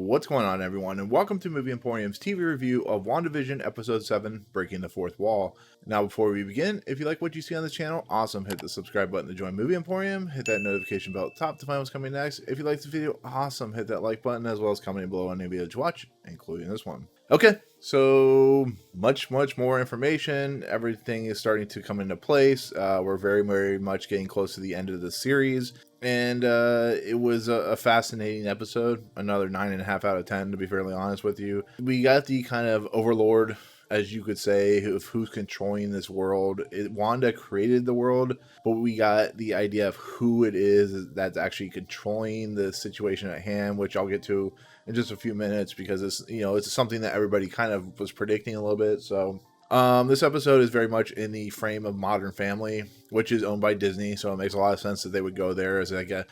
What's going on, everyone, and welcome to Movie Emporium's TV review of WandaVision Episode 7, Breaking the Fourth Wall. Now, before we begin, if you like what you see on this channel, awesome, hit the subscribe button to join Movie Emporium, hit that notification bell at the top to find what's coming next. If you like this video, awesome, hit that like button, as well as commenting below on any video to watch, including this one. Okay, so much more information. Everything is starting to come into place. We're very much getting close to the end of the series. And it was a fascinating episode. Another 9.5 out of 10, to be fairly honest with you. We got the kind of overlord, as you could say, of who's controlling this world. Wanda created the world, but we got the idea of who it is that's actually controlling the situation at hand, which I'll get to in just a few minutes, because it's something that everybody kind of was predicting a little bit. So this episode is very much in the frame of Modern Family, which is owned by Disney, so it makes a lot of sense that they would go there as like a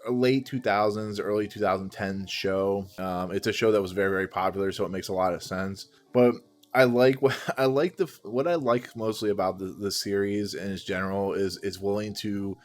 late 2000s, early 2010 show. It's a show that was very popular, so it makes a lot of sense. But what I like mostly about the series in its general is it's willing to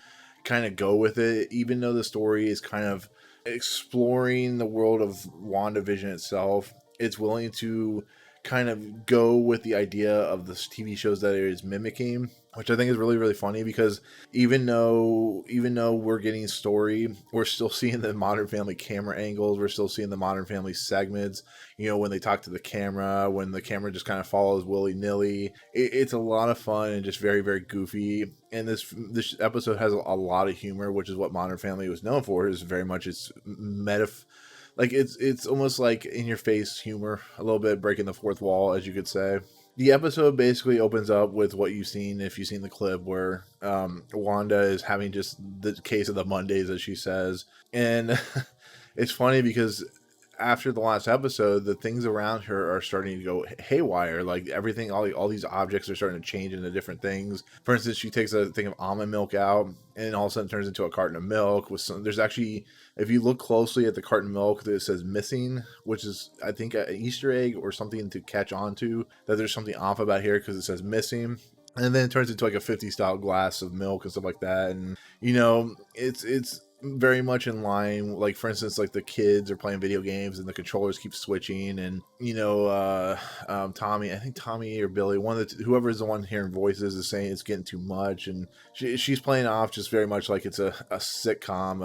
kind of go with it, even though the story is kind of exploring the world of WandaVision itself. It's willing to kind of go with the idea of the TV shows that it is mimicking, which I think is really funny, because even though we're getting story, we're still seeing the Modern Family camera angles, we're still seeing the Modern Family segments, when they talk to the camera, when the camera just kind of follows willy-nilly. It's a lot of fun and just very goofy, and this episode has a lot of humor, which is what Modern Family was known for. Is very much its it's almost like in your face humor, a little bit breaking the fourth wall, as you could say. The episode basically opens up with what you've seen, if you've seen the clip, where Wanda is having just the case of the Mondays, as she says. And it's funny because after the last episode, the things around her are starting to go haywire. Like everything, all these objects are starting to change into different things. For instance, she takes a thing of almond milk out, and all of a sudden turns into a carton of milk. There's actually, if you look closely at the carton of milk, that it says missing, which is, I think, an Easter egg or something to catch on to, that there's something off about here, because it says missing. And then it turns into like a 50 style glass of milk and stuff like that. And it's very much in line. Like, for instance, like the kids are playing video games and the controllers keep switching, and Tommy, I think Tommy or Billy, whoever is the one hearing voices, is saying it's getting too much, and she's playing off just very much like it's a sitcom,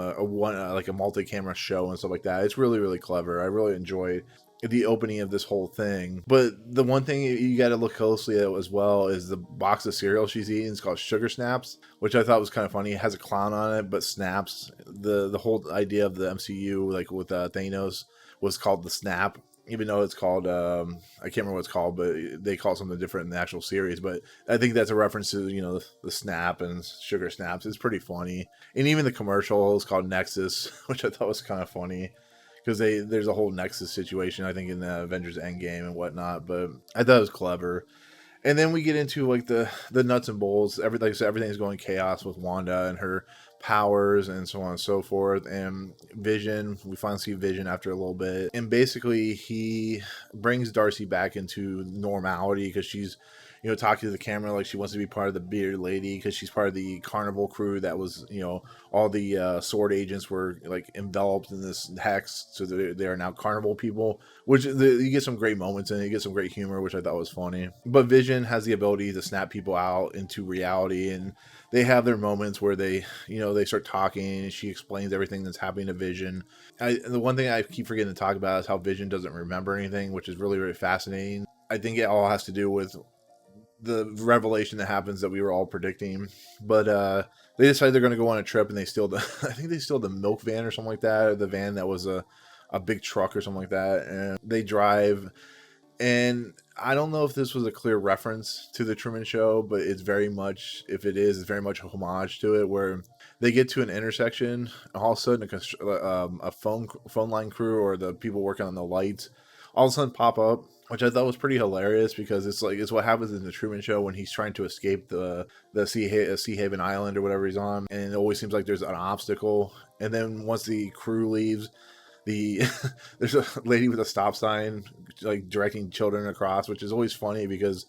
like a multi-camera show and stuff like that. It's really clever. I really enjoyed the opening of this whole thing. But the one thing you got to look closely at as well is the box of cereal she's eating. It's called Sugar Snaps, which I thought was kind of funny. It has a clown on it, but snaps. The whole idea of the MCU, like with Thanos, was called the Snap, even though it's called I can't remember what it's called, but they call it something different in the actual series. But I think that's a reference to the Snap and Sugar Snaps. It's pretty funny. And even the commercial is called Nexus, which I thought was kind of funny, because there's a whole Nexus situation, I think, in the Avengers Endgame and whatnot. But I thought it was clever. And then we get into like the nuts and bolts. Everything's going chaos with Wanda and her powers and so on and so forth. And Vision, we finally see Vision after a little bit. And basically he brings Darcy back into normality, because she's talking to the camera like she wants to be part of the bearded lady, because she's part of the carnival crew that was, all the sword agents were like enveloped in this hex, so they are now carnival people, which you get some great moments in it. You get some great humor, which I thought was funny. But Vision has the ability to snap people out into reality, and they have their moments where they start talking, and she explains everything that's happening to Vision. The one thing I keep forgetting to talk about is how Vision doesn't remember anything, which is really fascinating. I think it all has to do with the revelation that happens that we were all predicting. But they decide they're going to go on a trip, and they steal I think they steal the milk van or something like that, or the van that was a big truck or something like that, and they drive. And I don't know if this was a clear reference to the Truman Show, but it's very much, if it is, it's very much a homage to it, where they get to an intersection, and all of a sudden a phone line crew, or the people working on the lights, all of a sudden pop up, which I thought was pretty hilarious, because it's what happens in the Truman Show when he's trying to escape the Sea Haven Island or whatever he's on, and it always seems like there's an obstacle. And then once the crew leaves, there's a lady with a stop sign like directing children across, which is always funny, because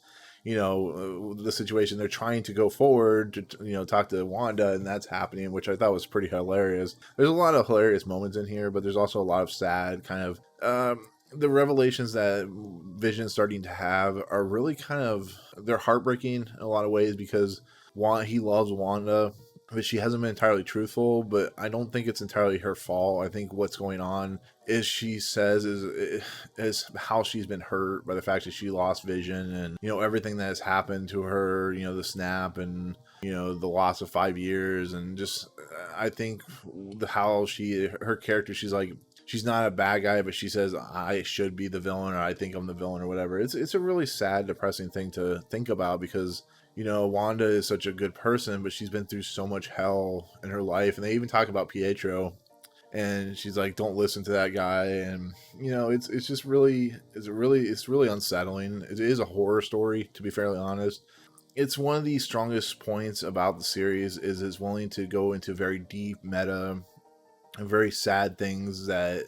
the situation. They're trying to go forward to, talk to Wanda, and that's happening, which I thought was pretty hilarious. There's a lot of hilarious moments in here, but there's also a lot of sad kind of, the revelations that Vision's starting to have are really kind of, they're heartbreaking in a lot of ways, because he loves Wanda, but she hasn't been entirely truthful. But I don't think it's entirely her fault. I think what's going on is, she says, is how she's been hurt by the fact that she lost Vision, and everything that has happened to her, the snap, and the loss of 5 years, and just I think how her character, she's like, she's not a bad guy, but she says, I should be the villain, or I think I'm the villain, or whatever. It's a really sad, depressing thing to think about, because Wanda is such a good person, but she's been through so much hell in her life. And they even talk about Pietro, and she's like, don't listen to that guy. And it's just really, it's really unsettling. It is a horror story, to be fairly honest. It's one of the strongest points about the series, is it's willing to go into very deep meta and very sad things that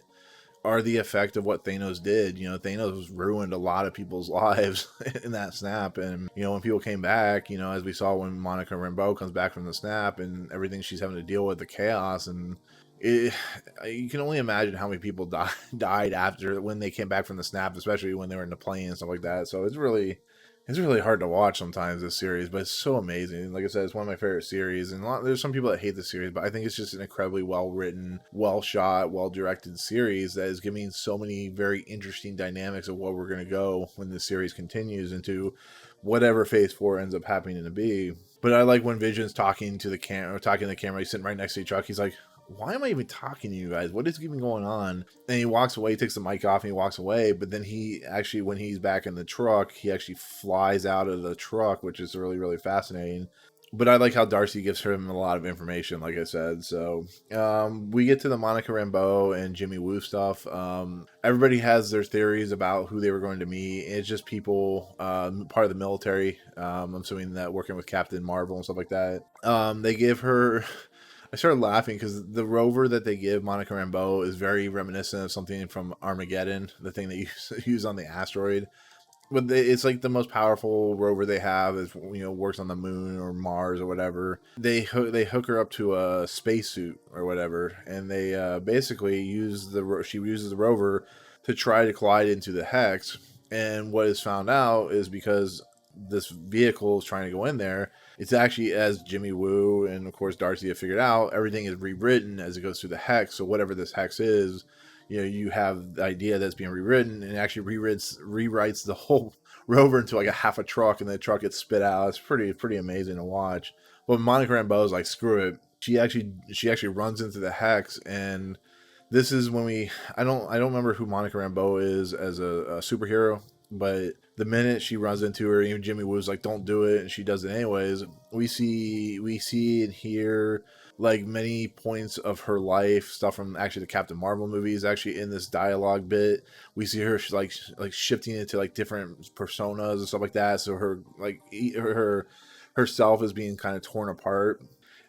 are the effect of what Thanos did. Thanos ruined a lot of people's lives in that snap. And, when people came back, as we saw when Monica Rambeau comes back from the snap, and everything she's having to deal with, the chaos, and you can only imagine how many people died after, when they came back from the snap, especially when they were in the plane and stuff like that. So it's really hard to watch sometimes, this series, but it's so amazing. Like I said, it's one of my favorite series, and there's some people that hate the series, but I think it's just an incredibly well written, well shot, well directed series that is giving so many very interesting dynamics of what we're going to go when the series continues into whatever Phase 4 ends up happening to be. But I like when Vision's talking to the camera, he's sitting right next to the truck. He's like, why am I even talking to you guys? What is even going on? And he walks away, takes the mic off, and he walks away. But then he actually, when he's back in the truck, he actually flies out of the truck, which is really, really fascinating. But I like how Darcy gives him a lot of information, like I said. So we get to the Monica Rambeau and Jimmy Woo stuff. Everybody has their theories about who they were going to meet. It's just people, part of the military. I'm assuming that working with Captain Marvel and stuff like that. They give her... I started laughing because the rover that they give Monica Rambeau is very reminiscent of something from Armageddon, the thing that you use on the asteroid. But it's like the most powerful rover they have, is works on the moon or Mars or whatever. They hook her up to a spacesuit or whatever, and they basically she uses the rover to try to collide into the Hex. And what is found out is, because this vehicle is trying to go in there, it's actually, as Jimmy Woo and of course Darcy have figured out, everything is rewritten as it goes through the Hex. So whatever this Hex is, you have the idea that's being rewritten, and it actually rewrites the whole rover into like a half a truck, and the truck gets spit out. It's pretty amazing to watch. But Monica Rambeau is like, screw it. She actually runs into the Hex, and this is when I don't remember who Monica Rambeau is as a superhero, but the minute she runs into her, even Jimmy Woo's like, don't do it, and she does it anyways. We see and hear like many points of her life, stuff from actually the Captain Marvel movies, actually in this dialogue bit. We see her, she's like shifting into like different personas and stuff like that. So her herself is being kind of torn apart.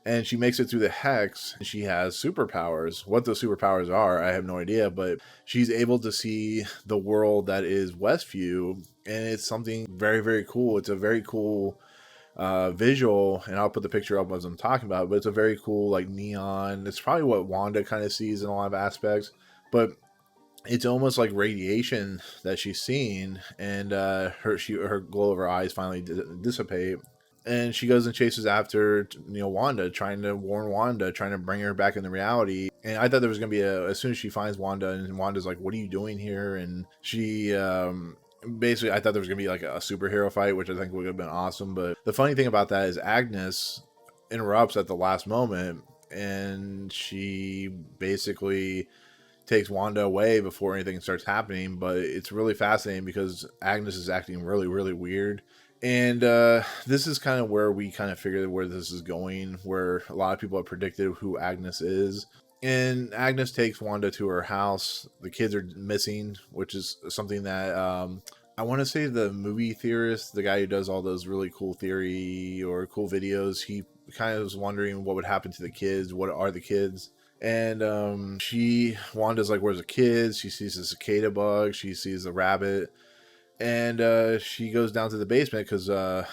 And she makes it through the Hex, and she has superpowers. What those superpowers are, I have no idea, but she's able to see the world that is Westview, and it's something very, very cool. It's a very cool visual, and I'll put the picture up as I'm talking about it, but it's a very cool, like, neon. It's probably what Wanda kind of sees in a lot of aspects, but it's almost like radiation that she's seeing, and her glow of her eyes finally dissipate. And she goes and chases after, Wanda, trying to warn Wanda, trying to bring her back into reality. And I thought there was going to be as soon as she finds Wanda, and Wanda's like, what are you doing here? And she, basically, I thought there was going to be like a superhero fight, which I think would have been awesome. But the funny thing about that is Agnes interrupts at the last moment, and she basically takes Wanda away before anything starts happening. But it's really fascinating because Agnes is acting really, really weird. And this is kind of where we kind of figured where this is going, where a lot of people have predicted who Agnes is. And Agnes takes Wanda to her house. The kids are missing, which is something that I want to say the movie theorist, the guy who does all those really cool theory or cool videos, he kind of was wondering what would happen to the kids. What are the kids? And Wanda's like, where's the kids? She sees the cicada bug. She sees the rabbit. And she goes down to the basement because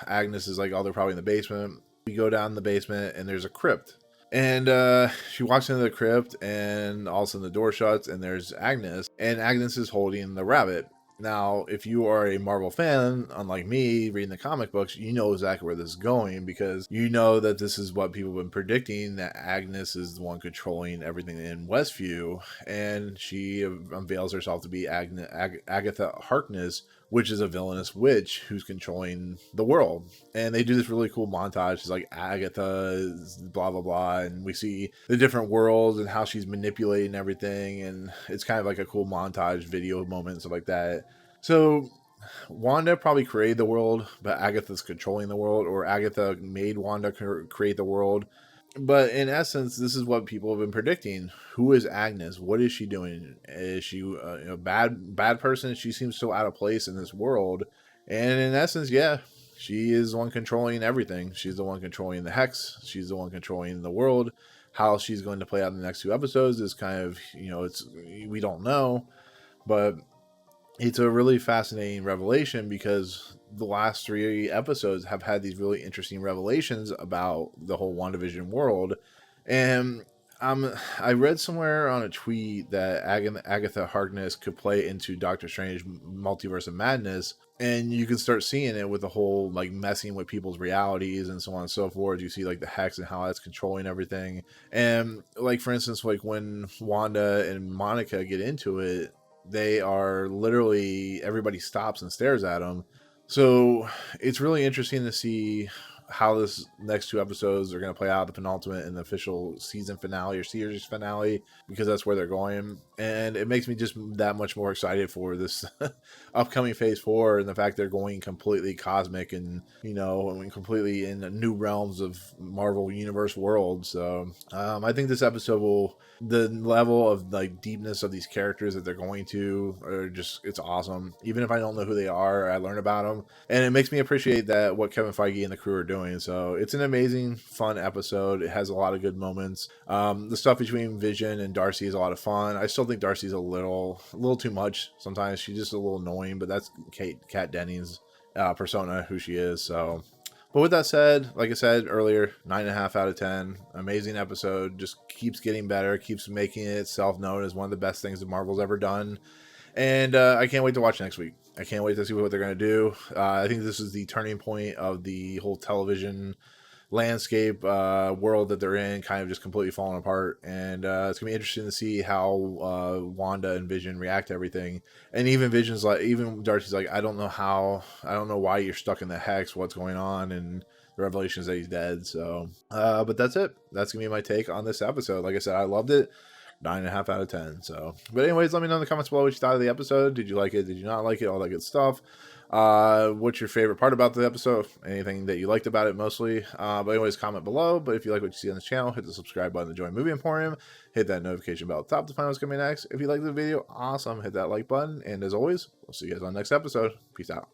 Agnes is like, oh, they're probably in the basement. We go down in the basement and there's a crypt. And she walks into the crypt, and all of a sudden the door shuts, and there's Agnes. And Agnes is holding the rabbit. Now, if you are a Marvel fan, unlike me, reading the comic books, you know exactly where this is going, because you know that this is what people have been predicting, that Agnes is the one controlling everything in Westview, and she unveils herself to be Agatha Harkness, which is a villainous witch who's controlling the world. And they do this really cool montage. It's like Agatha, blah, blah, blah. And we see the different worlds and how she's manipulating everything. And it's kind of like a cool montage video moment and stuff like that. So Wanda probably created the world, but Agatha's controlling the world, or Agatha made Wanda create the world. But in essence, this is what people have been predicting. Who is Agnes? What is she doing? Is she a bad person? She seems so out of place in this world. And in essence, yeah, she is the one controlling everything. She's the one controlling the Hex. She's the one controlling the world. How she's going to play out in the next 2 episodes is kind of, we don't know. But it's a really fascinating revelation, because the last 3 episodes have had these really interesting revelations about the whole WandaVision world. And I read somewhere on a tweet that Agatha Harkness could play into Doctor Strange Multiverse of Madness, and you can start seeing it with the whole like messing with people's realities and so on and so forth. You see like the Hex and how that's controlling everything. And like, for instance, like when Wanda and Monica get into it, they are literally, everybody stops and stares at them. So it's really interesting to see how this next 2 episodes are going to play out, the penultimate and the official season finale or series finale, because that's where they're going. And it makes me just that much more excited for this upcoming phase 4, and the fact they're going completely cosmic and, completely in new realms of Marvel Universe world. So I think this episode the level of like deepness of these characters that they're going to are just, it's awesome. Even if I don't know who they are, I learn about them, and it makes me appreciate that what Kevin Feige and the crew are doing. So it's an amazing, fun episode. It has a lot of good moments. The stuff between Vision and Darcy is a lot of fun. I still think Darcy's a little too much sometimes. She's just a little annoying, but that's Kat Dennings' persona, who she is. So, but with that said, like I said earlier, 9.5 out of 10. Amazing episode. Just keeps getting better. Keeps making itself known as one of the best things that Marvel's ever done. And I can't wait to watch next week. I can't wait to see what they're going to do. I think this is the turning point of the whole television landscape world that they're in, kind of just completely falling apart. And it's gonna be interesting to see how Wanda and Vision react to everything. And even Darcy's like, I don't know why you're stuck in the Hex, what's going on, and the revelations that he's dead. So but that's it. That's gonna be my take on this episode. Like I said, I loved it. 9.5 out of 10. So, but anyways, let me know in the comments below what you thought of the episode. Did you like it? Did you not like it? All that good stuff. What's your favorite part about the episode? Anything that you liked about it mostly? But anyways, comment below. But if you like what you see on this channel, hit the subscribe button to join Movie Emporium. Hit that notification bell at the top to find out what's coming next. If you like the video, awesome. Hit that like button. And as always, we'll see you guys on the next episode. Peace out.